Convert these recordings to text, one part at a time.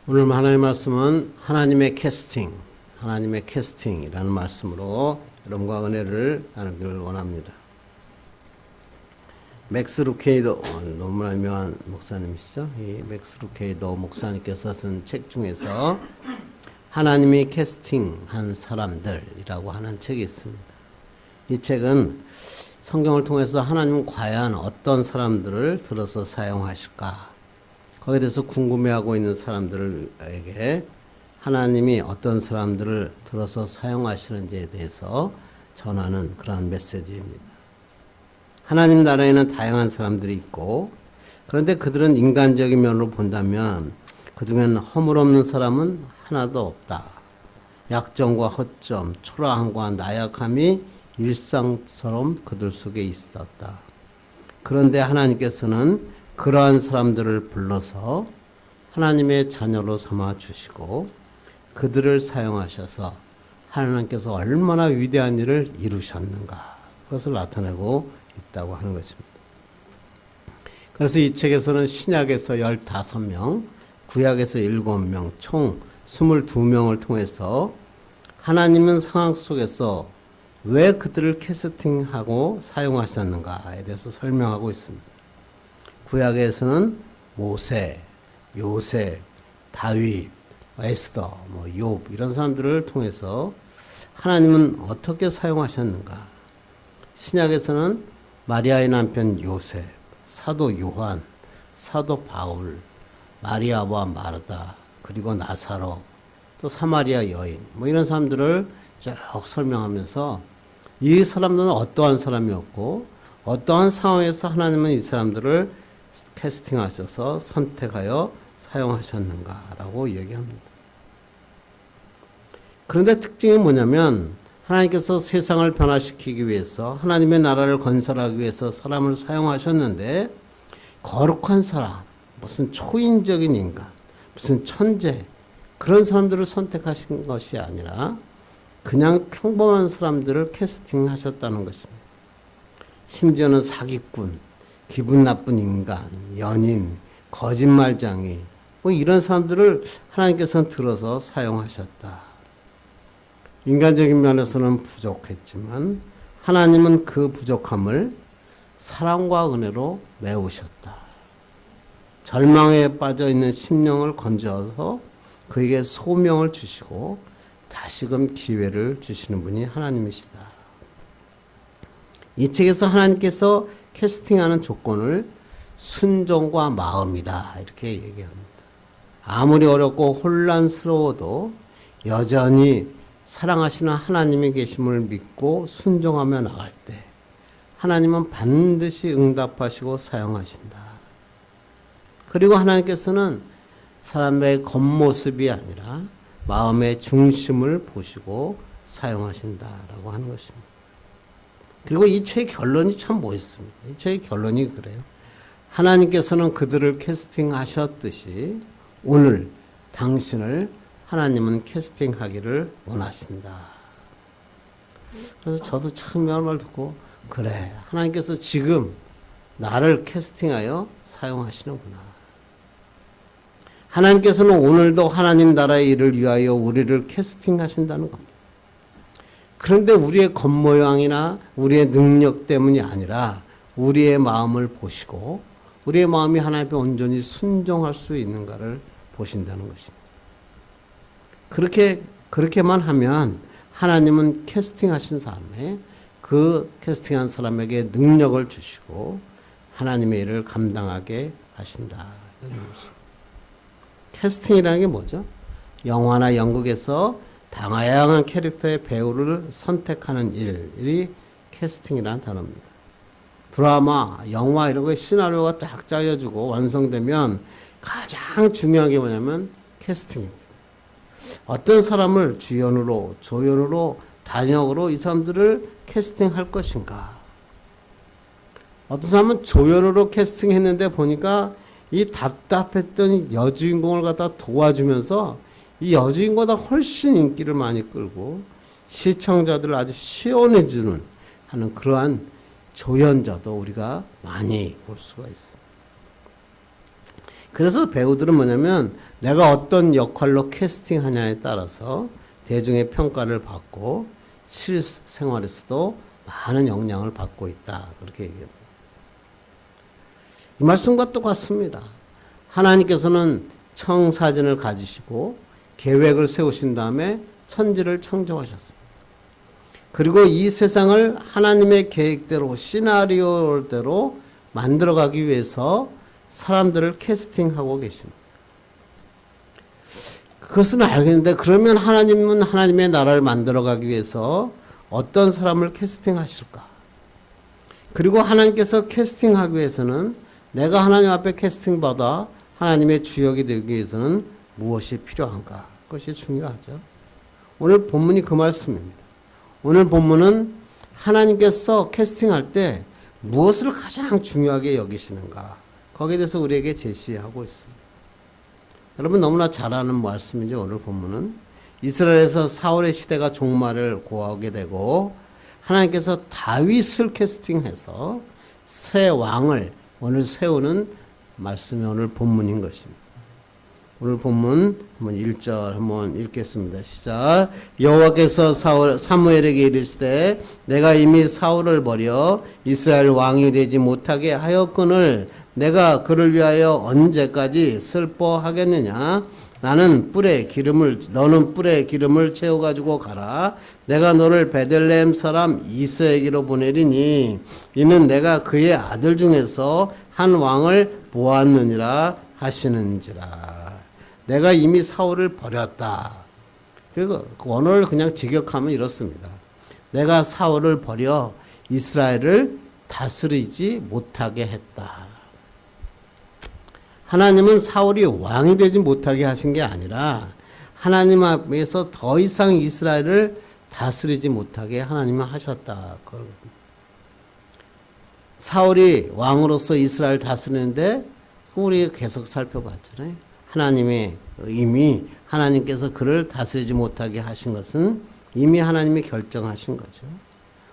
오늘 하나님의 말씀은 하나님의 캐스팅이라는 말씀으로 여러분과 은혜를 나누기를 원합니다. 맥스 루케이더, 너무나 유명한 목사님이시죠. 이 맥스 루케이더 목사님께서 쓴 책 중에서 하나님이 캐스팅한 사람들이라고 하는 책이 있습니다. 이 책은 성경을 통해서 하나님은 과연 어떤 사람들을 들어서 사용하실까? 거기에 대해서 궁금해하고 있는 사람들에게 하나님이 어떤 사람들을 들어서 사용하시는지에 대해서 전하는 그러한 메시지입니다. 하나님 나라에는 다양한 사람들이 있고, 그런데 그들은 인간적인 면으로 본다면 그 중에는 허물없는 사람은 하나도 없다. 약점과 허점, 초라함과 나약함이 일상처럼 그들 속에 있었다. 그런데 하나님께서는 그러한 사람들을 불러서 하나님의 자녀로 삼아 주시고 그들을 사용하셔서 하나님께서 얼마나 위대한 일을 이루셨는가, 그것을 나타내고 있다고 하는 것입니다. 그래서 이 책에서는 신약에서 15명, 구약에서 7명, 총 22명을 통해서 하나님은 상황 속에서 왜 그들을 캐스팅하고 사용하셨는가에 대해서 설명하고 있습니다. 구약에서는 모세, 요셉, 다윗, 에스더, 욥 이런 사람들을 통해서 하나님은 어떻게 사용하셨는가. 신약에서는 마리아의 남편 요셉, 사도 요한, 사도 바울, 마리아와 마르다, 그리고 나사로, 또 사마리아 여인, 이런 사람들을 쭉 설명하면서 이 사람들은 어떠한 사람이었고 어떠한 상황에서 하나님은 이 사람들을 캐스팅하셔서 선택하여 사용하셨는가라고 얘기합니다. 그런데 특징이 뭐냐면 하나님께서 세상을 변화시키기 위해서 하나님의 나라를 건설하기 위해서 사람을 사용하셨는데 거룩한 사람, 무슨 초인적인 인간, 무슨 천재 그런 사람들을 선택하신 것이 아니라 그냥 평범한 사람들을 캐스팅하셨다는 것입니다. 심지어는 사기꾼, 기분 나쁜 인간, 연인, 거짓말쟁이 이런 사람들을 하나님께서는 들어서 사용하셨다. 인간적인 면에서는 부족했지만 하나님은 그 부족함을 사랑과 은혜로 메우셨다. 절망에 빠져 있는 심령을 건져서 그에게 소명을 주시고 다시금 기회를 주시는 분이 하나님이시다. 이 책에서 하나님께서 캐스팅하는 조건을 순종과 마음이다 이렇게 얘기합니다. 아무리 어렵고 혼란스러워도 여전히 사랑하시는 하나님이 계심을 믿고 순종하며 나갈 때 하나님은 반드시 응답하시고 사용하신다. 그리고 하나님께서는 사람의 겉모습이 아니라 마음의 중심을 보시고 사용하신다라고 하는 것입니다. 그리고 이 책의 결론이 참 멋있습니다. 이 책의 결론이 그래요. 하나님께서는 그들을 캐스팅하셨듯이 오늘 당신을 하나님은 캐스팅하기를 원하신다. 그래서 저도 참 이 말 듣고 그래, 하나님께서 지금 나를 캐스팅하여 사용하시는구나. 하나님께서는 오늘도 하나님 나라의 일을 위하여 우리를 캐스팅하신다는 겁니다. 그런데 우리의 겉모양이나 우리의 능력 때문이 아니라 우리의 마음을 보시고 우리의 마음이 하나님 앞에 온전히 순종할 수 있는가를 보신다는 것입니다. 그렇게만 하면 하나님은 캐스팅하신 사람에 그 캐스팅한 사람에게 능력을 주시고 하나님의 일을 감당하게 하신다. 캐스팅이라는 게 뭐죠? 영화나 연극에서 다양한 캐릭터의 배우를 선택하는 일이 캐스팅이라는 단어입니다. 드라마, 영화 이런 거에 시나리오가 딱 짜여지고 완성되면 가장 중요한 게 뭐냐면 캐스팅입니다. 어떤 사람을 주연으로, 조연으로, 단역으로 이 사람들을 캐스팅할 것인가. 어떤 사람은 조연으로 캐스팅했는데 보니까 이 답답했던 여주인공을 갖다 도와주면서 이 여주인공보다 훨씬 인기를 많이 끌고 시청자들을 아주 시원해주는 하는 그러한 조연자도 우리가 많이 볼 수가 있습니다. 그래서 배우들은 뭐냐면 내가 어떤 역할로 캐스팅하냐에 따라서 대중의 평가를 받고 실생활에서도 많은 영향을 받고 있다. 그렇게 얘기합니다. 이 말씀과 똑같습니다. 하나님께서는 청사진을 가지시고 계획을 세우신 다음에 천지를 창조하셨습니다. 그리고 이 세상을 하나님의 계획대로 시나리오대로 만들어가기 위해서 사람들을 캐스팅하고 계십니다. 그것은 알겠는데 그러면 하나님은 하나님의 나라를 만들어가기 위해서 어떤 사람을 캐스팅하실까? 그리고 하나님께서 캐스팅하기 위해서는 내가 하나님 앞에 캐스팅받아 하나님의 주역이 되기 위해서는 무엇이 필요한가? 그것이 중요하죠. 오늘 본문이 그 말씀입니다. 오늘 본문은 하나님께서 캐스팅할 때 무엇을 가장 중요하게 여기시는가? 거기에 대해서 우리에게 제시하고 있습니다. 여러분 너무나 잘 아는 말씀이죠. 오늘 본문은 이스라엘에서 사울의 시대가 종말을 고하게 되고 하나님께서 다윗을 캐스팅해서 새 왕을 오늘 세우는 말씀이 오늘 본문인 것입니다. 오늘 본문 한번 1절 한번 읽겠습니다. 시작. 여호와께서 사무엘에게 이르시되 내가 이미 사울을 버려 이스라엘 왕이 되지 못하게 하였거늘 내가 그를 위하여 언제까지 슬퍼하겠느냐? 너는 뿔에 기름을 채워 가지고 가라. 내가 너를 베들레헴 사람 이새에게로 보내리니 이는 내가 그의 아들 중에서 한 왕을 보았느니라 하시는지라. 내가 이미 사울을 버렸다. 그 원어를 그냥 직역하면 이렇습니다. 내가 사울을 버려 이스라엘을 다스리지 못하게 했다. 하나님은 사울이 왕이 되지 못하게 하신 게 아니라 하나님 앞에서 더 이상 이스라엘을 다스리지 못하게 하나님은 하셨다. 사울이 왕으로서 이스라엘을 다스리는데 우리 계속 살펴봤잖아요. 하나님의 이미 하나님께서 그를 다스리지 못하게 하신 것은 이미 하나님이 결정하신 거죠.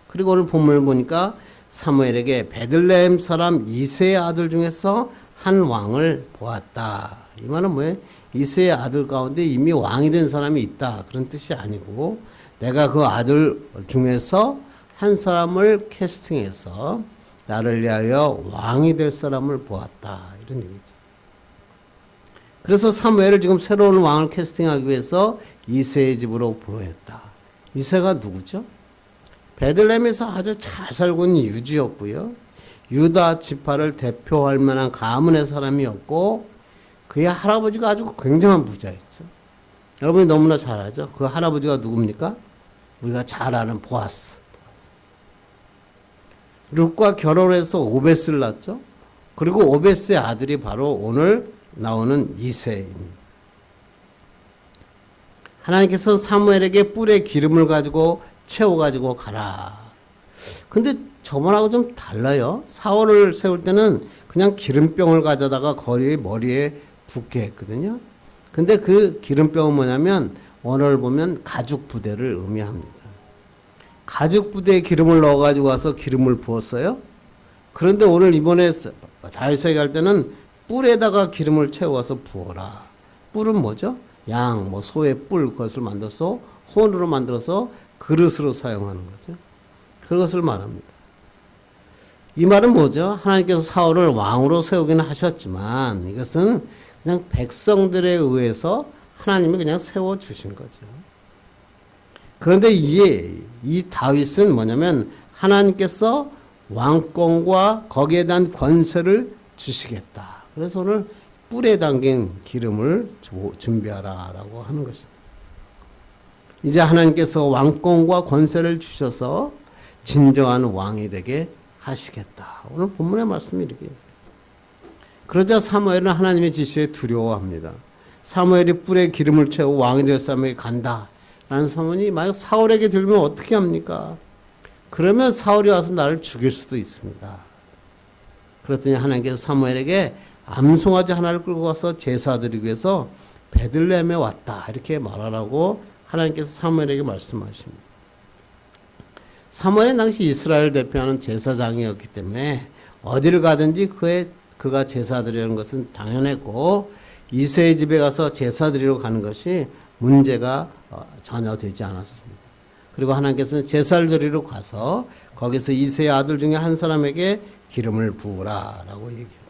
그리고 오늘 본문을 보니까 사무엘에게 베들레헴 사람 이새의 아들 중에서 한 왕을 보았다. 이 말은 뭐예요? 이새의 아들 가운데 이미 왕이 된 사람이 있다. 그런 뜻이 아니고 내가 그 아들 중에서 한 사람을 캐스팅해서 나를 위하여 왕이 될 사람을 보았다. 이런 얘기죠. 그래서 사무엘을 지금 새로운 왕을 캐스팅하기 위해서 이새의 집으로 보냈다. 이새가 누구죠? 베들레헴에서 아주 잘 살고 있는 유지였고요. 유다 지파를 대표할 만한 가문의 사람이었고 그의 할아버지가 아주 굉장한 부자였죠. 여러분이 너무나 잘 알죠? 그 할아버지가 누굽니까? 우리가 잘 아는 보아스. 룻과 결혼해서 오벳을 낳죠. 그리고 오벳의 아들이 바로 오늘 나오는 이새입니다. 하나님께서 사무엘에게 뿔에 기름을 가지고 채워가지고 가라. 근데 저번하고 좀 달라요. 사울을 세울 때는 그냥 기름병을 가져다가 머리에 붓게 했거든요. 근데 그 기름병은 뭐냐면 원어를 보면 가죽 부대를 의미합니다. 가죽 부대에 기름을 넣어가지고 와서 기름을 부었어요. 그런데 오늘 이번에 다윗에게 할 때는 뿔에다가 기름을 채워서 부어라. 뿔은 뭐죠? 양, 소의 뿔 그것을 만들어서 혼으로 만들어서 그릇으로 사용하는 거죠. 그것을 말합니다. 이 말은 뭐죠? 하나님께서 사울을 왕으로 세우기는 하셨지만 이것은 그냥 백성들에 의해서 하나님이 그냥 세워주신 거죠. 그런데 이 다윗은 뭐냐면 하나님께서 왕권과 거기에 대한 권세를 주시겠다. 그래서 오늘 뿔에 담긴 기름을 준비하라라고 하는 것입니다. 이제 하나님께서 왕권과 권세를 주셔서 진정한 왕이 되게 하시겠다. 오늘 본문의 말씀이 이렇게. 그러자 사무엘은 하나님의 지시에 두려워합니다. 사무엘이 뿔에 기름을 채워 왕이 될 사람에게 간다. 라는 소문이 만약 사울에게 들면 어떻게 합니까? 그러면 사울이 와서 나를 죽일 수도 있습니다. 그랬더니 하나님께서 사무엘에게 암송아지 하나를 끌고 가서 제사 드리기 위해서 베들레헴에 왔다. 이렇게 말하라고 하나님께서 사무엘에게 말씀하십니다. 사무엘은 당시 이스라엘 대표하는 제사장이었기 때문에 어디를 가든지 그가 제사 드리는 것은 당연했고 이새의 집에 가서 제사 드리러 가는 것이 문제가 전혀 되지 않았습니다. 그리고 하나님께서는 제사를 드리러 가서 거기서 이새의 아들 중에 한 사람에게 기름을 부으라라고 얘기해요.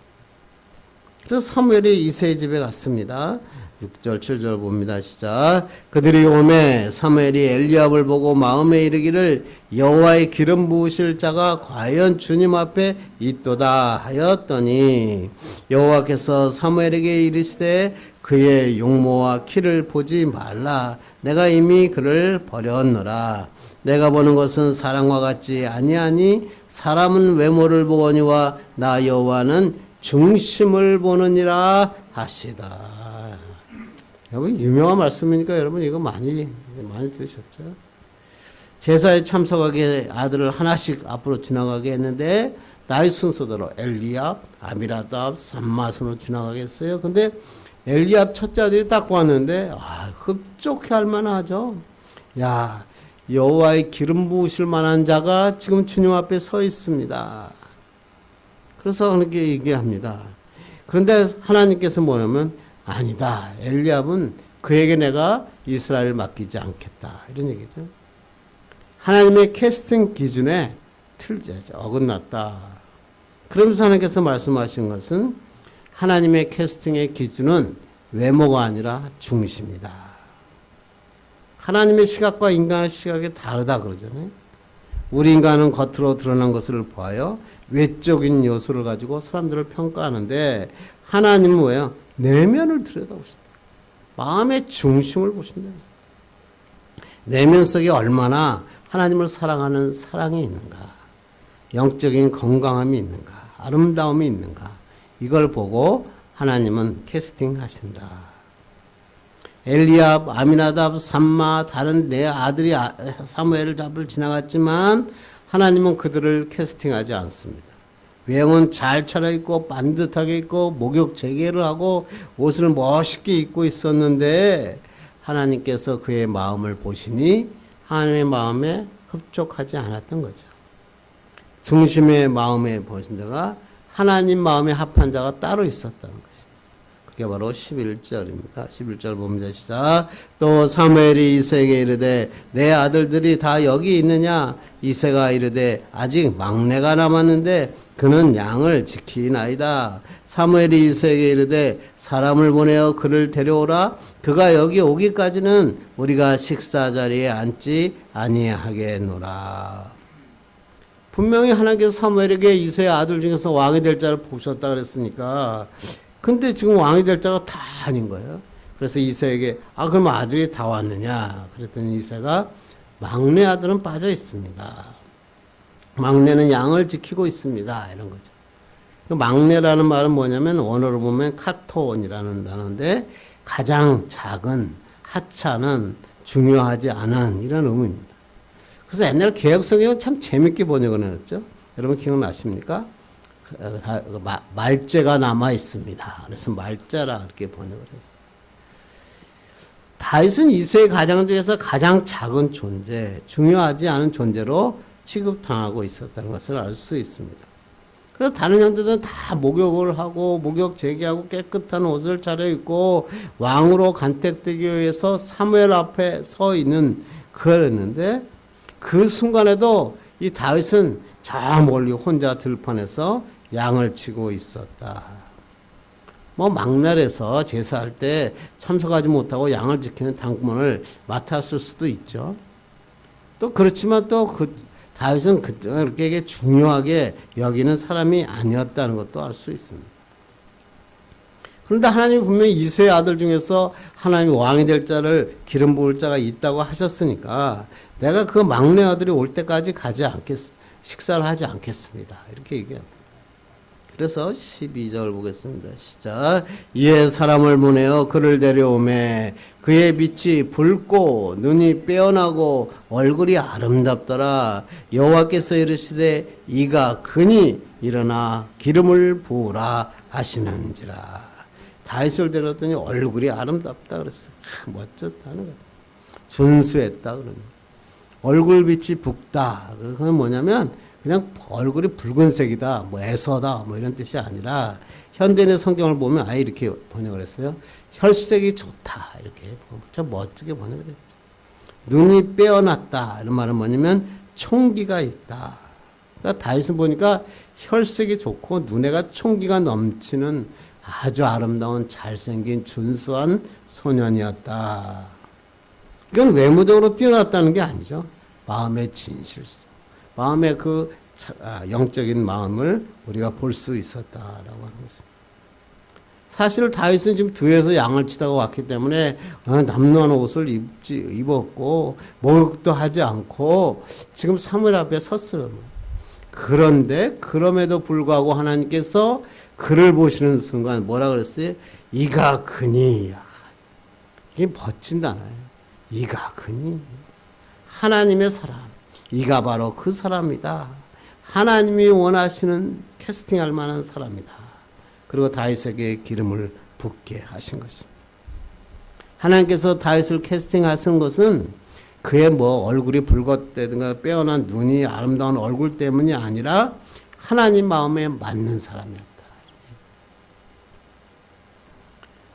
그래서 사무엘이 이새의 집에 갔습니다. 6절 7절 봅니다. 시작. 그들이 오매 사무엘이 엘리압을 보고 마음에 이르기를 여호와의 기름 부으실 자가 과연 주님 앞에 있도다 하였더니 여호와께서 사무엘에게 이르시되 그의 용모와 키를 보지 말라. 내가 이미 그를 버렸노라. 내가 보는 것은 사람과 같지 아니하니 사람은 외모를 보거니와 나 여호와는 중심을 보느니라 하시더라. 여러분 유명한 말씀이니까 여러분 이거 많이 들으셨죠? 제사에 참석하게 아들을 하나씩 앞으로 지나가게 했는데 나이 순서대로 엘리압, 아미라답, 삼마순으로 지나가게 했어요. 근데 엘리압 첫째 아들이 딱 왔는데 흡족해 할 만하죠. 야, 여호와의 기름 부으실 만한 자가 지금 주님 앞에 서 있습니다. 그래서 그렇게 얘기합니다. 그런데 하나님께서 뭐냐면 아니다. 엘리압은 그에게 내가 이스라엘을 맡기지 않겠다. 이런 얘기죠. 하나님의 캐스팅 기준에 어긋났다. 그러면서 하나님께서 말씀하신 것은 하나님의 캐스팅의 기준은 외모가 아니라 중심이다. 하나님의 시각과 인간의 시각이 다르다 그러잖아요. 우리 인간은 겉으로 드러난 것을 보아요. 외적인 요소를 가지고 사람들을 평가하는데 하나님은 뭐예요? 내면을 들여다보신다. 마음의 중심을 보신다. 내면 속에 얼마나 하나님을 사랑하는 사랑이 있는가, 영적인 건강함이 있는가, 아름다움이 있는가, 이걸 보고 하나님은 캐스팅하신다. 엘리압, 아미나답, 삼마 다른 네 아들이 사무엘을 잡을 지나갔지만 하나님은 그들을 캐스팅하지 않습니다. 외형은 잘 차려입고 반듯하게 입고 목욕 재개를 하고 옷을 멋있게 입고 있었는데 하나님께서 그의 마음을 보시니 하나님의 마음에 흡족하지 않았던 거죠. 중심의 마음에 보신 자가 하나님 마음에 합한 자가 따로 있었다는 것이죠. 그게 바로 11절입니다. 11절 봅니다. 시작. 또 사무엘이 이새에게 이르되 내 아들들이 다 여기 있느냐? 이새가 이르되 아직 막내가 남았는데 그는 양을 지키나이다. 사무엘이 이새에게 이르되 사람을 보내어 그를 데려오라. 그가 여기 오기까지는 우리가 식사 자리에 앉지 아니하겠노라. 분명히 하나님께서 사무엘에게 이새의 아들 중에서 왕이 될 자를 보셨다 그랬으니까 근데 지금 왕이 될 자가 다 아닌 거예요. 그래서 이새에게 그럼 아들이 다 왔느냐? 그랬더니 이새가 막내 아들은 빠져 있습니다. 막내는 양을 지키고 있습니다. 이런 거죠. 그 막내라는 말은 뭐냐면 원어로 보면 카톤이라는 단어인데 가장 작은 하찮은 중요하지 않은 이런 의미입니다. 그래서 옛날 개혁성경은 참 재밌게 번역을 해놨죠. 여러분 기억나십니까? 말죄가 남아 있습니다. 그래서 말죄라 이렇게 번역을 했어요. 다윗은 이새의 가장 중에서 가장 작은 존재, 중요하지 않은 존재로 취급당하고 있었다는 것을 알 수 있습니다. 그래서 다른 형제들은 다 목욕을 하고 목욕 재개하고 깨끗한 옷을 차려입고 왕으로 간택되기 위해서 사무엘 앞에 서 있는 그랬는데 그 순간에도 이 다윗은 저 멀리 혼자 들판에서 양을 치고 있었다. 막날에서 제사할 때 참석하지 못하고 양을 지키는 당번을 맡았을 수도 있죠. 또 그렇지만 또 다윗은 그렇게 중요하게 여기는 사람이 아니었다는 것도 알 수 있습니다. 그런데 하나님이 분명히 이새의 아들 중에서 하나님이 왕이 될 자를 기름 부을 자가 있다고 하셨으니까 내가 그 막내 아들이 올 때까지 식사를 하지 않겠습니다. 이렇게 얘기합니다. 그래서 12절 보겠습니다. 시작. 이에 사람을 보내어 그를 데려오매 그의 빛이 붉고 눈이 빼어나고 얼굴이 아름답더라. 여호와께서 이르시되 이가 그니 일어나 기름을 부으라 하시는지라. 다윗을 데려왔더니 얼굴이 아름답다 그랬어. 멋졌다는 거죠. 준수했다 그러는. 얼굴빛이 붉다. 그건 뭐냐면 그냥 얼굴이 붉은색이다, 뭐 애서다, 뭐 이런 뜻이 아니라 현대인의 성경을 보면 아예 이렇게 번역을 했어요. 혈색이 좋다 이렇게 좀 멋지게 번역을 했죠. 눈이 빼어났다 이런 말은 뭐냐면 총기가 있다. 그러니까 다윗은 보니까 혈색이 좋고 눈에가 총기가 넘치는 아주 아름다운 잘생긴 준수한 소년이었다. 이건 외모적으로 뛰어났다는 게 아니죠. 마음의 진실성, 마음의 그 영적인 마음을 우리가 볼 수 있었다라고 하는 것입니다. 사실 다윗은 지금 들에서 양을 치다가 왔기 때문에 남루한 옷을 입었고 목욕도 하지 않고 지금 사무엘 앞에 섰어요. 그런데 그럼에도 불구하고 하나님께서 그를 보시는 순간 뭐라 그랬어요? 이가 그니. 이게 멋진 단어예요. 이가 그니. 하나님의 사람. 이가 바로 그 사람이다. 하나님이 원하시는 캐스팅할 만한 사람이다. 그리고 다윗에게 기름을 붓게 하신 것입니다. 하나님께서 다윗을 캐스팅하신 것은 그의 뭐 얼굴이 붉었다든가 빼어난 눈이 아름다운 얼굴 때문이 아니라 하나님 마음에 맞는 사람이었다.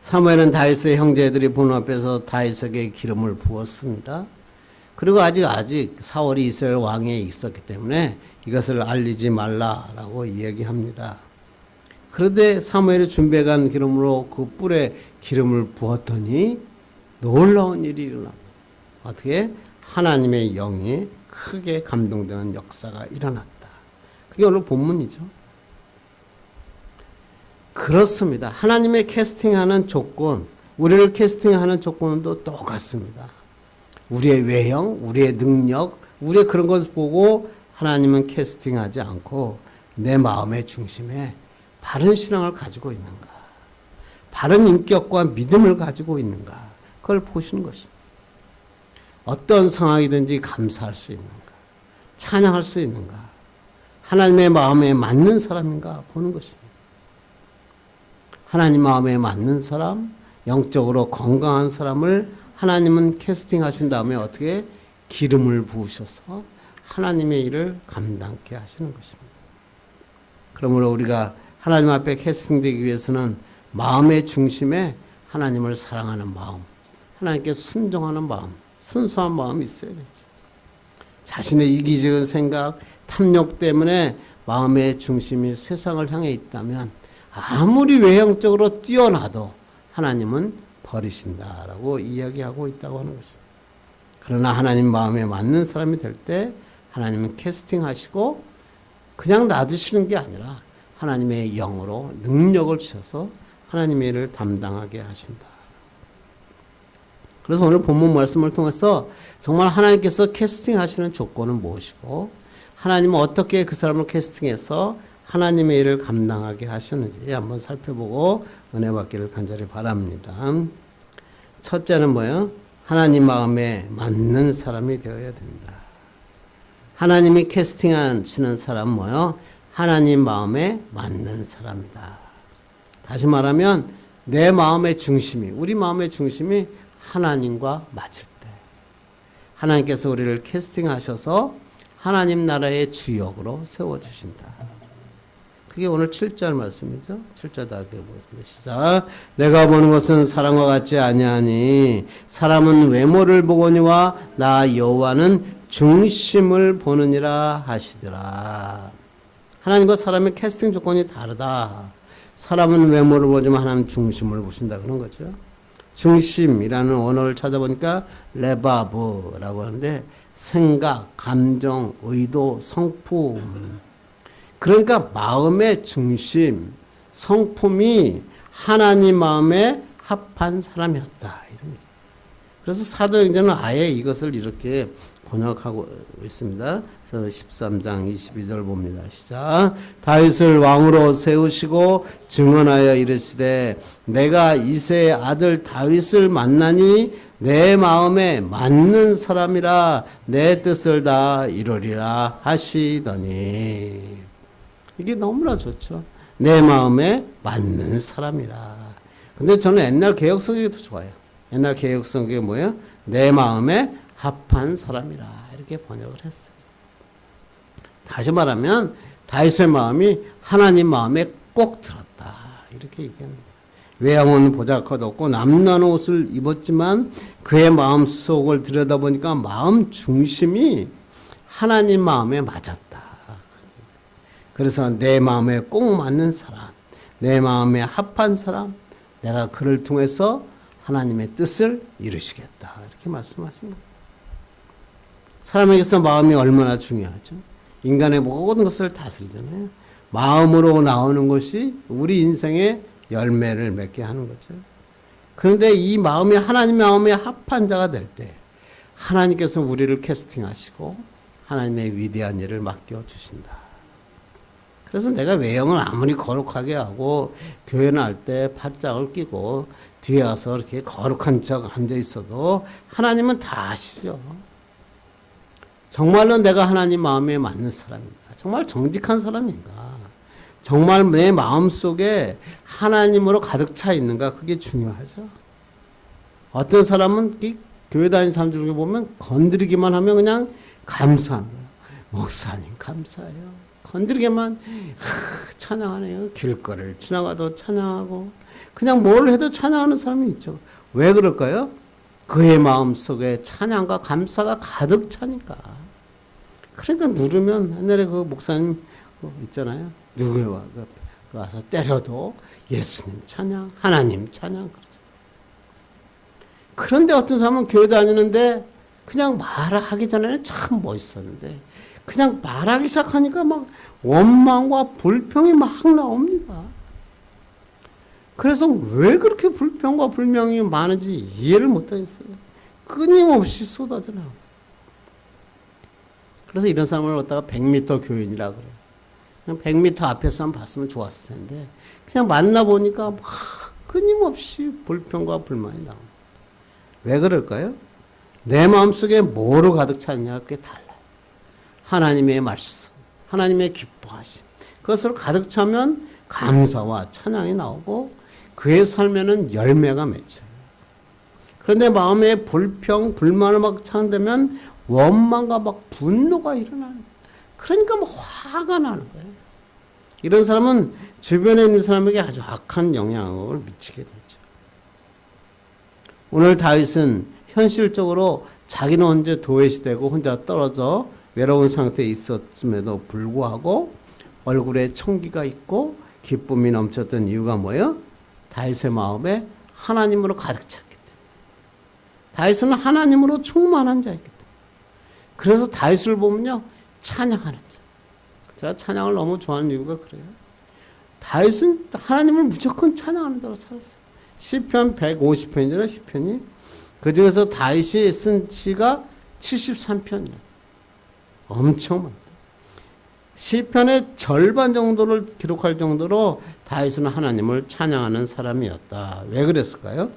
사무엘은 다윗의 형제들이 보는 앞에서 다윗에게 기름을 부었습니다. 그리고 아직 사울이 이스라엘 왕에 있었기 때문에 이것을 알리지 말라라고 이야기합니다. 그런데 사무엘이 준비해간 기름으로 그 뿔에 기름을 부었더니 놀라운 일이 일어납니다. 어떻게? 하나님의 영이 크게 감동되는 역사가 일어났다. 그게 오늘 본문이죠. 그렇습니다. 하나님의 캐스팅하는 조건, 우리를 캐스팅하는 조건도 똑같습니다. 우리의 외형, 우리의 능력, 우리의 그런 것을 보고 하나님은 캐스팅하지 않고 내 마음의 중심에 바른 신앙을 가지고 있는가, 바른 인격과 믿음을 가지고 있는가, 그걸 보시는 것입니다. 어떤 상황이든지 감사할 수 있는가, 찬양할 수 있는가, 하나님의 마음에 맞는 사람인가 보는 것입니다. 하나님 마음에 맞는 사람, 영적으로 건강한 사람을 하나님은 캐스팅하신 다음에 어떻게 기름을 부으셔서 하나님의 일을 감당케 하시는 것입니다. 그러므로 우리가 하나님 앞에 캐스팅되기 위해서는 마음의 중심에 하나님을 사랑하는 마음, 하나님께 순종하는 마음, 순수한 마음이 있어야 되죠. 자신의 이기적인 생각, 탐욕 때문에 마음의 중심이 세상을 향해 있다면 아무리 외형적으로 뛰어나도 하나님은 버리신다라고 이야기하고 있다고 하는 것입니다. 그러나 하나님 마음에 맞는 사람이 될 때 하나님은 캐스팅하시고 그냥 놔두시는 게 아니라 하나님의 영으로 능력을 주셔서 하나님의 일을 담당하게 하신다. 그래서 오늘 본문 말씀을 통해서 정말 하나님께서 캐스팅하시는 조건은 무엇이고 하나님은 어떻게 그 사람을 캐스팅해서 하나님의 일을 감당하게 하셨는지 한번 살펴보고 은혜 받기를 간절히 바랍니다. 첫째는 뭐예요? 하나님 마음에 맞는 사람이 되어야 된다. 하나님이 캐스팅하시는 사람은 뭐예요? 하나님 마음에 맞는 사람이다. 다시 말하면 내 마음의 중심이, 우리 마음의 중심이 하나님과 맞을 때 하나님께서 우리를 캐스팅하셔서 하나님 나라의 주역으로 세워주신다. 그게 오늘 7절 말씀이죠. 7절 다 보겠습니다. 시작. 내가 보는 것은 사람과 같지 아니하니 사람은 외모를 보거니와 나 여호와는 중심을 보느니라 하시더라. 하나님과 사람의 캐스팅 조건이 다르다. 사람은 외모를 보지만 하나님 중심을 보신다 그런 거죠. 중심이라는 언어를 찾아보니까 레바브라고 하는데 생각, 감정, 의도, 성품. 그러니까 마음의 중심, 성품이 하나님 마음에 합한 사람이었다. 그래서 사도행전은 아예 이것을 이렇게 번역하고 있습니다. 그래서 13장 22절 봅니다. 시작. 다윗을 왕으로 세우시고 증언하여 이르시되 내가 이새의 아들 다윗을 만나니 내 마음에 맞는 사람이라 내 뜻을 다 이루리라 하시더니. 이게 너무나 좋죠. 내 마음에 맞는 사람이라. 근데 저는 옛날 개혁성경이 더 좋아요. 옛날 개혁성경이 뭐예요? 내 마음에 합한 사람이라 이렇게 번역을 했어요. 다시 말하면 다윗의 마음이 하나님 마음에 꼭 들었다. 이렇게 얘기합니다. 외형은 보잘것없고 남는 옷을 입었지만 그의 마음속을 들여다보니까 마음 중심이 하나님 마음에 맞았다. 그래서 내 마음에 꼭 맞는 사람, 내 마음에 합한 사람, 내가 그를 통해서 하나님의 뜻을 이루시겠다. 이렇게 말씀하십니다. 사람에게서 마음이 얼마나 중요하죠. 인간의 모든 것을 다스리잖아요. 마음으로 나오는 것이 우리 인생의 열매를 맺게 하는 거죠. 그런데 이 마음이 하나님 마음에 합한 자가 될 때 하나님께서 우리를 캐스팅하시고 하나님의 위대한 일을 맡겨주신다. 그래서 내가 외형을 아무리 거룩하게 하고 교회 나갈 때 팔짱을 끼고 뒤에 와서 이렇게 거룩한 척 앉아 있어도 하나님은 다 아시죠. 정말로 내가 하나님 마음에 맞는 사람인가? 정말 정직한 사람인가? 정말 내 마음속에 하나님으로 가득 차 있는가? 그게 중요하죠. 어떤 사람은 교회 다니는 사람 중에 보면 건드리기만 하면 그냥 감사합니다. 목사님 감사해요. 건드리기만 찬양하네요. 길거리를 지나가도 찬양하고 그냥 뭘 해도 찬양하는 사람이 있죠. 왜 그럴까요? 그의 마음속에 찬양과 감사가 가득 차니까. 그러니까 누르면 옛날에 그 목사님 있잖아요. 누구와 와서 때려도 예수님 찬양, 하나님 찬양 그러죠. 그런데 어떤 사람은 교회 다니는데 그냥 말하기 전에는 참 멋있었는데 그냥 말하기 시작하니까 막 원망과 불평이 막 나옵니다. 그래서 왜 그렇게 불평과 불명이 많은지 이해를 못하겠어요. 끊임없이 쏟아져 나와요. 그래서 이런 사람을 갖다가 100m 교인이라 그래요. 그냥 100m 앞에서만 봤으면 좋았을 텐데 그냥 만나보니까 막 끊임없이 불평과 불만이 나옵니다. 왜 그럴까요? 내 마음속에 뭐로 가득 찼냐 그게 달라요. 하나님의 말씀, 하나님의 기뻐하심 그것으로 가득 차면 감사와 찬양이 나오고 그의 삶에는 열매가 맺혀요. 그런데 마음에 불평, 불만을 막 차는다면 원망과 막 분노가 일어나는 그러니까 막 화가 나는 거예요. 이런 사람은 주변에 있는 사람에게 아주 악한 영향을 미치게 되죠. 오늘 다윗은 현실적으로 자기는 혼자 도외시되고 혼자 떨어져 외로운 상태에 있었음에도 불구하고 얼굴에 청기가 있고 기쁨이 넘쳤던 이유가 뭐예요? 다윗의 마음에 하나님으로 가득 찼기 때문에. 다윗은 하나님으로 충만한 자였기 때문에. 그래서 다윗을 보면요 찬양하는 자. 제가 찬양을 너무 좋아하는 이유가 그래요. 다윗은 하나님을 무조건 찬양하는 자로 살았어요. 시편 150편이잖아요. 시편이. 그 중에서 다윗이 쓴 시가 73편이었어요. 엄청 많아요. 시편의 절반 정도를 기록할 정도로 다윗은 하나님을 찬양하는 사람이었다. 왜 그랬을까요?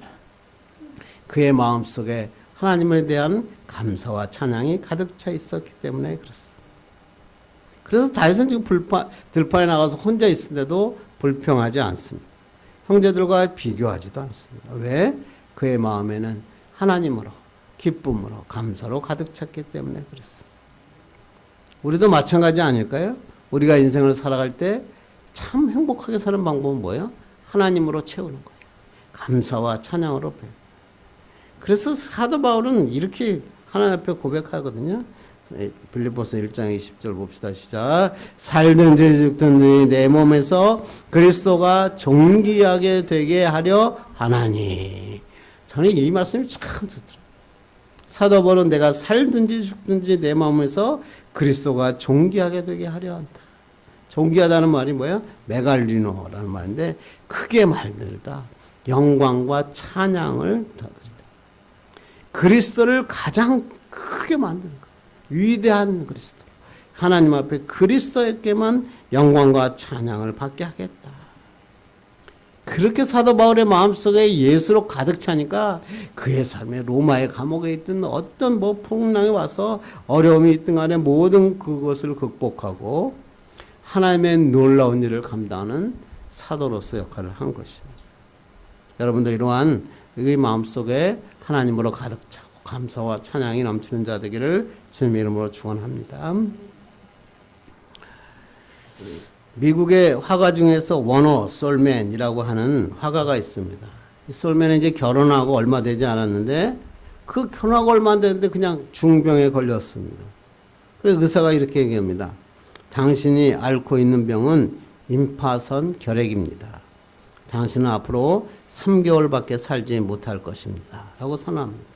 그의 마음속에 하나님에 대한 감사와 찬양이 가득 차 있었기 때문에 그렇습니다. 그래서 다윗은 지금 들판에 나가서 혼자 있는데도 불평하지 않습니다. 형제들과 비교하지도 않습니다. 왜? 그의 마음에는 하나님으로, 기쁨으로, 감사로 가득 찼기 때문에 그렇습니다. 우리도 마찬가지 아닐까요? 우리가 인생을 살아갈 때 참 행복하게 사는 방법은 뭐예요? 하나님으로 채우는 거예요. 감사와 찬양으로. 그래서 사도 바울은 이렇게 하나님 앞에 고백하거든요. 빌립보서 1장 20절 봅시다. 시작. 살든지 죽든지 내 몸에서 그리스도가 존귀하게 되게 하려 하나니. 저는 이 말씀이 참 좋더라고요. 사도 바울은 내가 살든지 죽든지 내 마음에서 그리스도가 존귀하게 되게 하려 한다. 존귀하다는 말이 뭐예요? 메갈리노라는 말인데 크게 말들다. 영광과 찬양을 그리스도를 가장 크게 만드는 것. 위대한 그리스도. 하나님 앞에 그리스도에게만 영광과 찬양을 받게 하겠다. 그렇게 사도 바울의 마음속에 예수로 가득 차니까 그의 삶에 로마의 감옥에 있던 어떤 풍랑이 와서 어려움이 있든 간에 모든 그것을 극복하고 하나님의 놀라운 일을 감당하는 사도로서 역할을 한 것입니다. 여러분도 이러한 이 마음속에 하나님으로 가득 차고 감사와 찬양이 넘치는 자 되기를 주님의 이름으로 축원합니다. 미국의 화가 중에서 워너 솔맨이라고 하는 화가가 있습니다. 이 솔맨은 이제 결혼하고 얼마 되지 않았는데 그 결혼하고 얼마 안 됐는데 그냥 중병에 걸렸습니다. 그래서 의사가 이렇게 얘기합니다. 당신이 앓고 있는 병은 임파선 결핵입니다. 당신은 앞으로 3개월밖에 살지 못할 것입니다. 라고 선언합니다.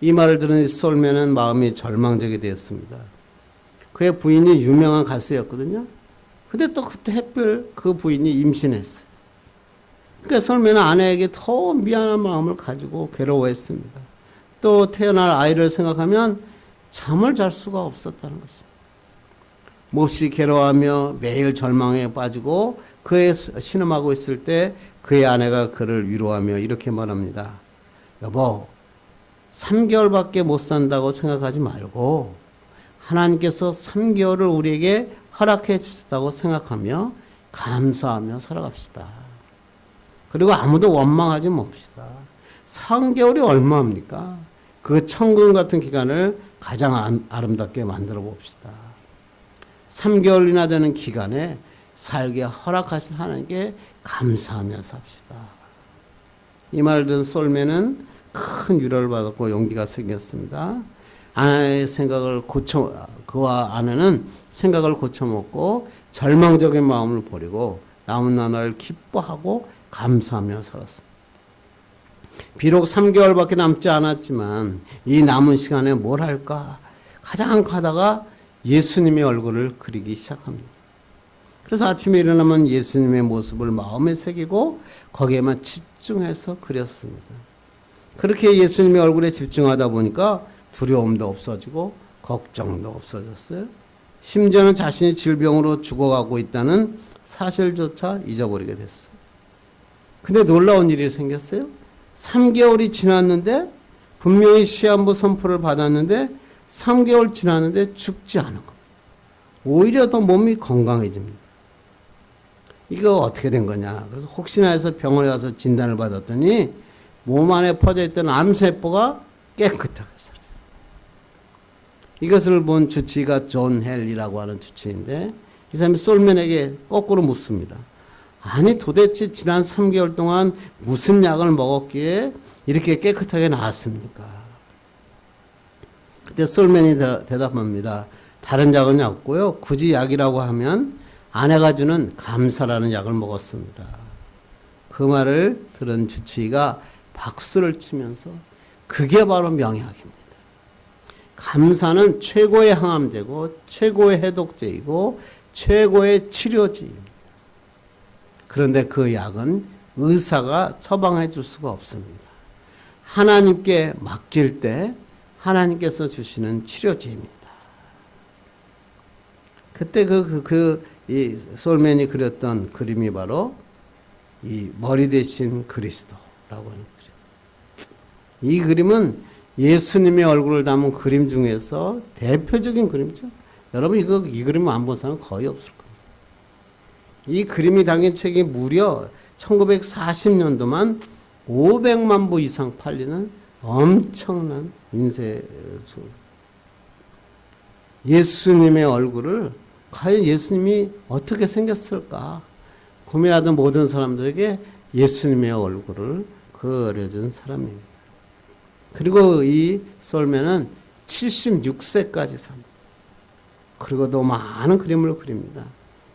이 말을 들은 솔맨은 마음이 절망적이 되었습니다. 그의 부인이 유명한 가수였거든요. 근데 또 그때 햇별 그 부인이 임신했어요. 그러니까 솔맨은 아내에게 더 미안한 마음을 가지고 괴로워했습니다. 또 태어날 아이를 생각하면 잠을 잘 수가 없었다는 것입니다. 몹시 괴로워하며 매일 절망에 빠지고 그의 신음하고 있을 때 그의 아내가 그를 위로하며 이렇게 말합니다. 여보, 3개월밖에 못 산다고 생각하지 말고 하나님께서 3개월을 우리에게 허락해 주셨다고 생각하며 감사하며 살아갑시다. 그리고 아무도 원망하지 맙시다. 3개월이 얼마입니까? 그 천금 같은 기간을 가장 아름답게 만들어 봅시다. 3개월이나 되는 기간에 살게 허락하신 하나님께 감사하며 삽시다. 이 말을 들은 솔맨은 큰 위로를 받았고 용기가 생겼습니다. 그와 아내는 생각을 고쳐먹고 절망적인 마음을 버리고 남은 나날을 기뻐하고 감사하며 살았습니다. 비록 3개월밖에 남지 않았지만 이 남은 시간에 뭘 할까 가장 가다가 예수님의 얼굴을 그리기 시작합니다. 그래서 아침에 일어나면 예수님의 모습을 마음에 새기고 거기에만 집중해서 그렸습니다. 그렇게 예수님의 얼굴에 집중하다 보니까 두려움도 없어지고 걱정도 없어졌어요. 심지어는 자신이 질병으로 죽어가고 있다는 사실조차 잊어버리게 됐어요. 근데 놀라운 일이 생겼어요. 3개월이 지났는데 분명히 시한부 선포를 받았는데 3개월 지났는데 죽지 않은 겁니다. 오히려 더 몸이 건강해집니다. 이거 어떻게 된 거냐. 그래서 혹시나 해서 병원에 가서 진단을 받았더니 몸 안에 퍼져있던 암세포가 깨끗하게 살았어요. 이것을 본 주치의가 존 헬이라고 하는 주치의인데 이 사람이 솔맨에게 거꾸로 묻습니다. 아니 도대체 지난 3개월 동안 무슨 약을 먹었기에 이렇게 깨끗하게 나았습니까? 그때 솔맨이 대답합니다. 다른 약은 없고요. 굳이 약이라고 하면 아내가 주는 감사라는 약을 먹었습니다. 그 말을 들은 주치의가 박수를 치면서 그게 바로 명약입니다. 감사는 최고의 항암제고 최고의 해독제이고 최고의 치료제입니다. 그런데 그 약은 의사가 처방해 줄 수가 없습니다. 하나님께 맡길 때 하나님께서 주시는 치료제입니다. 그때 이 솔맨이 그렸던 그림이 바로 이 머리 대신 그리스도라고 하는 그림. 이 그림은 예수님의 얼굴을 담은 그림 중에서 대표적인 그림이죠. 여러분 이 그림 안 본 사람 거의 없을 겁니다. 이 그림이 담긴 책이 무려 1940년도만 500만 부 이상 팔리는 엄청난 인쇄. 예수님의 얼굴을 과연 예수님이 어떻게 생겼을까 고민하던 모든 사람들에게 예수님의 얼굴을 그려준 사람입니다. 그리고 이 솔맨은 76세까지 삽니다. 그리고 또 많은 그림을 그립니다.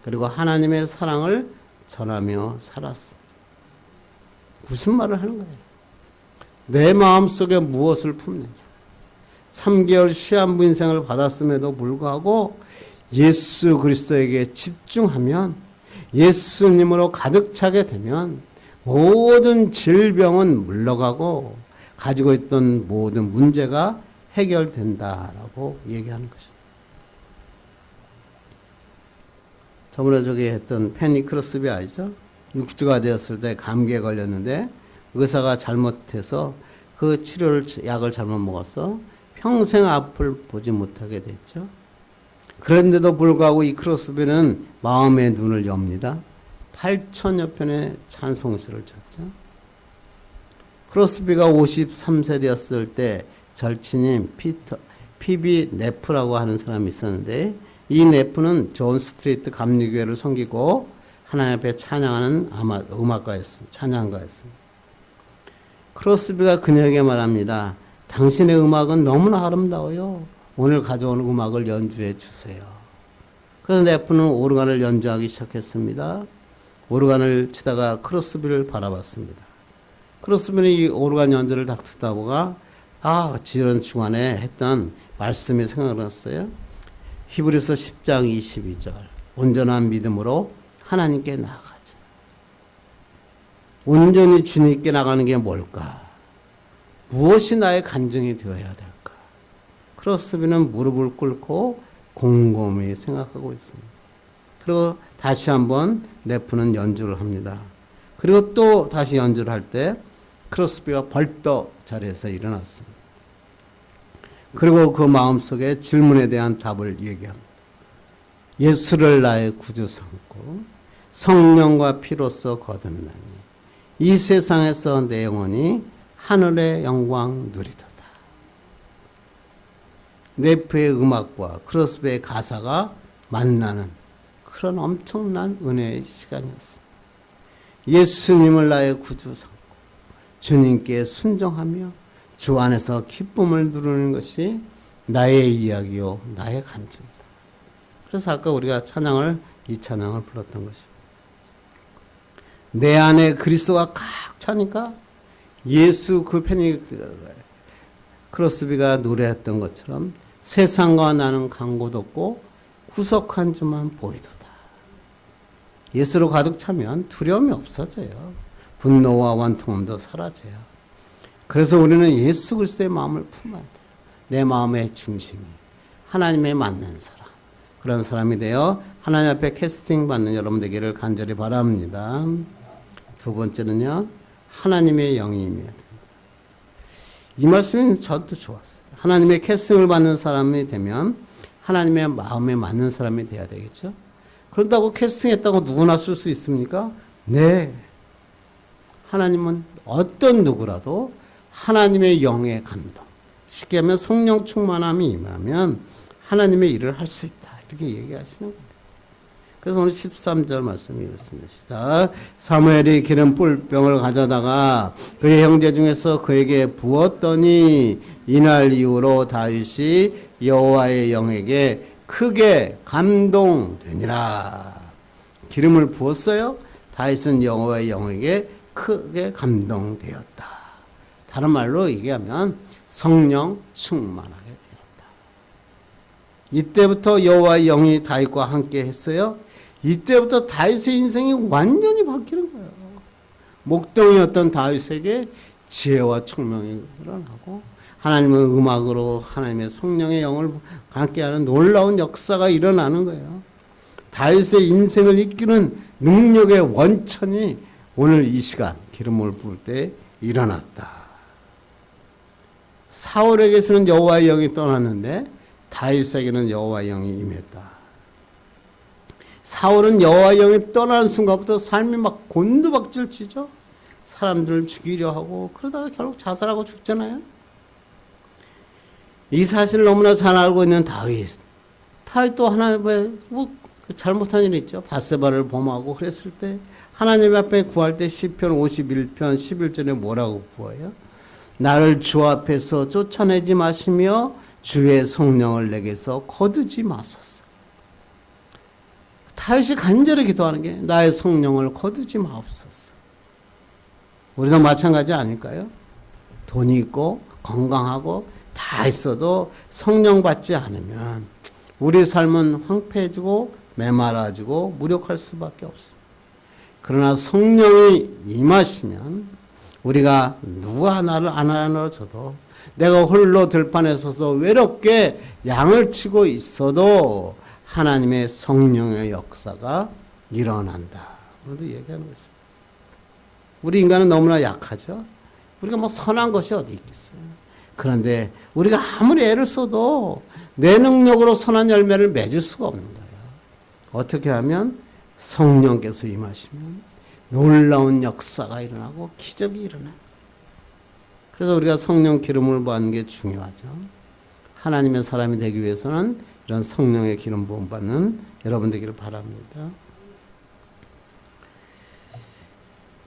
그리고 하나님의 사랑을 전하며 살았습니다. 무슨 말을 하는 거예요? 내 마음속에 무엇을 품느냐. 3개월 시한부 인생을 받았음에도 불구하고 예수 그리스도에게 집중하면 예수님으로 가득 차게 되면 모든 질병은 물러가고 가지고 있던 모든 문제가 해결된다라고 얘기하는 것입니다. 저번에 저기 했던 페니 크로스비 아시죠? 6주가 되었을 때 감기에 걸렸는데 의사가 잘못해서 그 약을 잘못 먹어서 평생 앞을 보지 못하게 됐죠. 그런데도 불구하고 이 크로스비는 마음의 눈을 엽니다. 8천여 편의 찬송시를 쳤죠. 크로스비가 53세 되었을 때 절친인 피비 네프라고 하는 사람이 있었는데 이 네프는 존 스트레이트 감리교회를 섬기고 하나님 앞에 찬양하는 음악가였습니다. 찬양가였습니다. 크로스비가 그녀에게 말합니다. 당신의 음악은 너무나 아름다워요. 오늘 가져온 음악을 연주해 주세요. 그래서 네프는 오르간을 연주하기 시작했습니다. 오르간을 치다가 크로스비를 바라봤습니다. 크로스비는 이 오르간 연주를 딱 듣다 보가 지난 중간에 했던 말씀이 생각났어요. 히브리서 10장 22절 온전한 믿음으로 하나님께 나아가자. 온전히 주님께 나가는 게 뭘까? 무엇이 나의 간증이 되어야 될까? 크로스비는 무릎을 꿇고 곰곰이 생각하고 있습니다. 그리고 다시 한번 네프는 연주를 합니다. 그리고 또 다시 연주를 할 때 크로스비가 벌떡 자리에서 일어났습니다. 그리고 그 마음속에 질문에 대한 답을 얘기합니다. 예수를 나의 구주 삼고 성령과 피로써 거듭나니 이 세상에서 내 영혼이 하늘의 영광 누리도다. 네프의 음악과 크로스비의 가사가 만나는 그런 엄청난 은혜의 시간이었습니다. 예수님을 나의 구주 삼고 주님께 순종하며 주 안에서 기쁨을 누리는 것이 나의 이야기요 나의 간증이다. 그래서 아까 우리가 이 찬양을 불렀던 것입니다. 내 안에 그리스도가 칵 차니까 예수 그 팬이 크로스비가 노래했던 것처럼 세상과 나는 강고도 없고 구속한 주만 보이도다. 예수로 가득 차면 두려움이 없어져요. 분노와 원통함도 사라져요. 그래서 우리는 예수 그리스도의 마음을 품어야 돼요. 내 마음의 중심이 하나님에 맞는 사람, 그런 사람이 되어 하나님 앞에 캐스팅 받는 여러분 되기를 간절히 바랍니다. 두 번째는요, 하나님의 영이 임해야 됩니다. 이 말씀이 저도 좋았어요. 하나님의 캐스팅을 받는 사람이 되면 하나님의 마음에 맞는 사람이 돼야 되겠죠. 그런다고 캐스팅했다고 누구나 쓸 수 있습니까? 네. 하나님은 어떤 누구라도 하나님의 영의 감동, 쉽게 하면 성령 충만함이 임하면 하나님의 일을 할 수 있다. 이렇게 얘기하시는 거예요. 그래서 오늘 13절 말씀이 이렇습니다. 시작. 사무엘이 기름 뿔병을 가져다가 그의 형제 중에서 그에게 부었더니 이날 이후로 다윗이 여호와의 영에게 크게 감동되니라. 기름을 부었어요. 다윗은 여호와의 영에게 크게 감동되었다. 다른 말로 얘기하면 성령 충만하게 되었다. 이때부터 여호와의 영이 다윗과 함께 했어요. 이때부터 다윗의 인생이 완전히 바뀌는 거예요. 목동이었던 다윗에게 지혜와 총명이 드러나고 하나님의 음악으로 하나님의 성령의 영을 함께하는 놀라운 역사가 일어나는 거예요. 다윗의 인생을 이끄는 능력의 원천이 오늘 이 시간 기름을 부을 때 일어났다. 사울에게서는 여호와의 영이 떠났는데 다윗에게는 여호와의 영이 임했다. 사울은 여호와의 영이 떠나는 순간부터 삶이 막 곤두박질 치죠. 사람들을 죽이려 하고 그러다가 결국 자살하고 죽잖아요. 이 사실을 너무나 잘 알고 있는 다윗도 하나님의 잘못한 일이 있죠. 밧세바를 범하고 그랬을 때 하나님 앞에 구할 때 시편 51편 11절에 뭐라고 구해요? 나를 주 앞에서 쫓아내지 마시며 주의 성령을 내게서 거두지 마소서. 다윗이 간절히 기도하는 게 나의 성령을 거두지 마옵소서. 우리도 마찬가지 아닐까요? 돈이 있고 건강하고 다 있어도 성령 받지 않으면 우리 삶은 황폐해지고 메말라지고 무력할 수밖에 없습니다. 그러나 성령이 임하시면 우리가 누구 하나를 안 안아줘도 내가 홀로 들판에 서서 외롭게 양을 치고 있어도 하나님의 성령의 역사가 일어난다. 오늘도 얘기하는 것입니다. 우리 인간은 너무나 약하죠. 우리가 뭐 선한 것이 어디 있겠어요. 그런데 우리가 아무리 애를 써도 내 능력으로 선한 열매를 맺을 수가 없는 거예요. 어떻게 하면 성령께서 임하시면 놀라운 역사가 일어나고 기적이 일어나요. 그래서 우리가 성령 기름을 받는 게 중요하죠. 하나님의 사람이 되기 위해서는 이런 성령의 기름 부음 받는 여러분 되기를 바랍니다.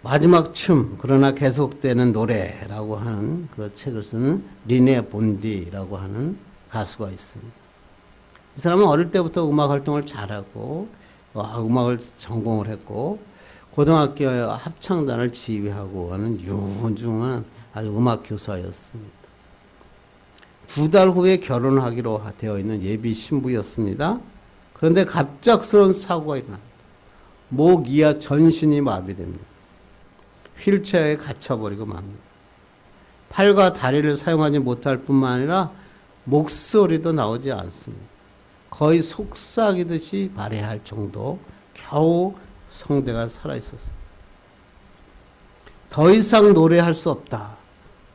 마지막 춤 그러나 계속되는 노래라고 하는 그 책을 쓴 리네 본디라고 하는 가수가 있습니다. 이 사람은 어릴 때부터 음악 활동을 잘하고 음악을 전공을 했고 고등학교 합창단을 지휘하고 하는 유중한 아주 음악 교사였습니다. 2달 후에 결혼하기로 되어 있는 예비 신부였습니다. 그런데 갑작스러운 사고가 일어납니다. 목, 이하 전신이 마비됩니다. 휠체어에 갇혀버리고 맙니다. 팔과 다리를 사용하지 못할 뿐만 아니라 목소리도 나오지 않습니다. 거의 속삭이듯이 발해할 정도 겨우 성대가 살아있었습니다. 더 이상 노래할 수 없다.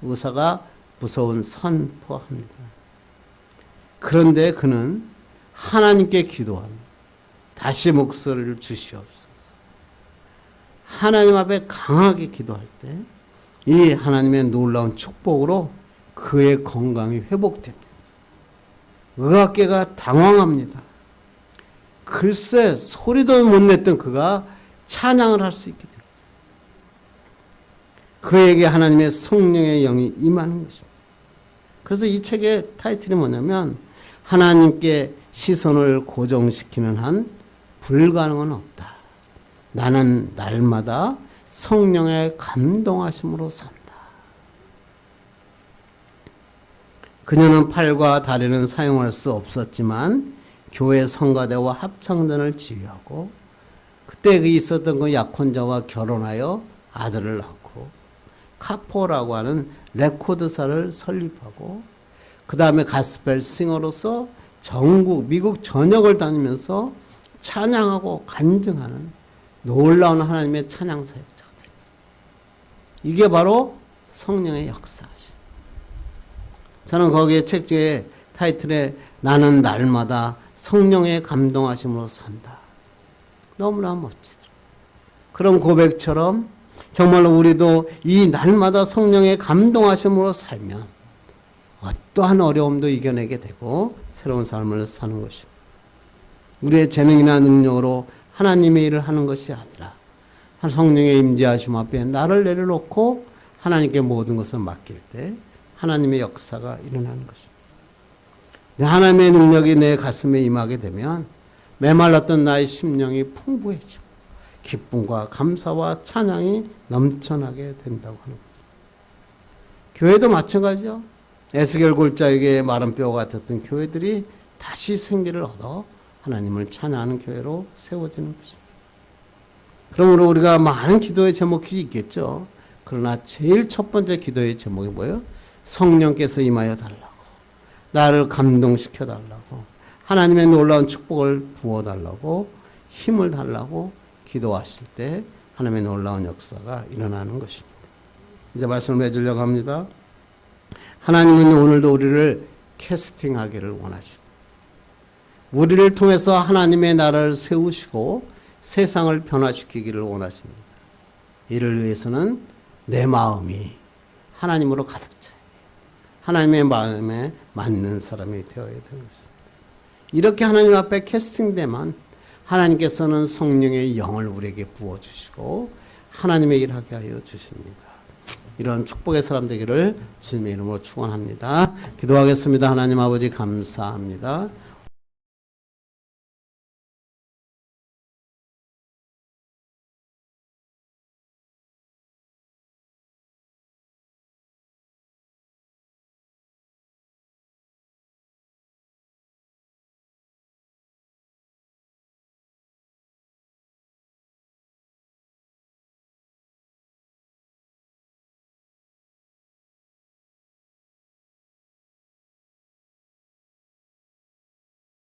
의사가 무서운 선포합니다. 그런데 그는 하나님께 기도합니다. 다시 목소리를 주시옵소서. 하나님 앞에 강하게 기도할 때 이 하나님의 놀라운 축복으로 그의 건강이 회복됩니다. 의학계가 당황합니다. 글쎄 소리도 못 냈던 그가 찬양을 할 수 있게 됩니다. 그에게 하나님의 성령의 영이 임하는 것입니다. 그래서 이 책의 타이틀이 뭐냐면 하나님께 시선을 고정시키는 한 불가능은 없다. 나는 날마다 성령의 감동하심으로 산다. 그녀는 팔과 다리는 사용할 수 없었지만 교회 성가대와 합창단을 지휘하고 그때 있었던 그 약혼자와 결혼하여 아들을 낳고 카포라고 하는 레코드사를 설립하고 그 다음에 가스펠 싱어로서 전국 미국 전역을 다니면서 찬양하고 간증하는 놀라운 하나님의 찬양 사역자가 됩니다. 이게 바로 성령의 역사죠. 저는 거기에 책 중에 타이틀에 나는 날마다 성령의 감동하심으로 산다. 너무나 멋지더라고요. 그런 고백처럼 정말로 우리도 이 날마다 성령의 감동하심으로 살면 어떠한 어려움도 이겨내게 되고 새로운 삶을 사는 것입니다. 우리의 재능이나 능력으로 하나님의 일을 하는 것이 아니라 성령의 임재하심 앞에 나를 내려놓고 하나님께 모든 것을 맡길 때 하나님의 역사가 일어나는 것입니다. 하나님의 능력이 내 가슴에 임하게 되면 메말랐던 나의 심령이 풍부해지고 기쁨과 감사와 찬양이 넘쳐나게 된다고 하는 것입니다. 교회도 마찬가지죠. 에스겔 골짜기에 마른 뼈 같았던 교회들이 다시 생기를 얻어 하나님을 찬양하는 교회로 세워지는 것입니다. 그러므로 우리가 많은 기도의 제목이 있겠죠. 그러나 제일 첫 번째 기도의 제목이 뭐예요? 성령께서 임하여 달라고, 나를 감동시켜 달라고, 하나님의 놀라운 축복을 부어 달라고, 힘을 달라고 기도하실 때 하나님의 놀라운 역사가 일어나는 것입니다. 이제 말씀을 맺으려고 합니다. 하나님은 오늘도 우리를 캐스팅하기를 원하십니다. 우리를 통해서 하나님의 나라를 세우시고 세상을 변화시키기를 원하십니다. 이를 위해서는 내 마음이 하나님으로 가득 차요. 하나님의 마음에 맞는 사람이 되어야 되는 것입니다. 이렇게 하나님 앞에 캐스팅되면 하나님께서는 성령의 영을 우리에게 부어주시고 하나님의 일을 하게 하여 주십니다. 이런 축복의 사람 되기를 주님의 이름으로 축원합니다. 기도하겠습니다. 하나님 아버지 감사합니다.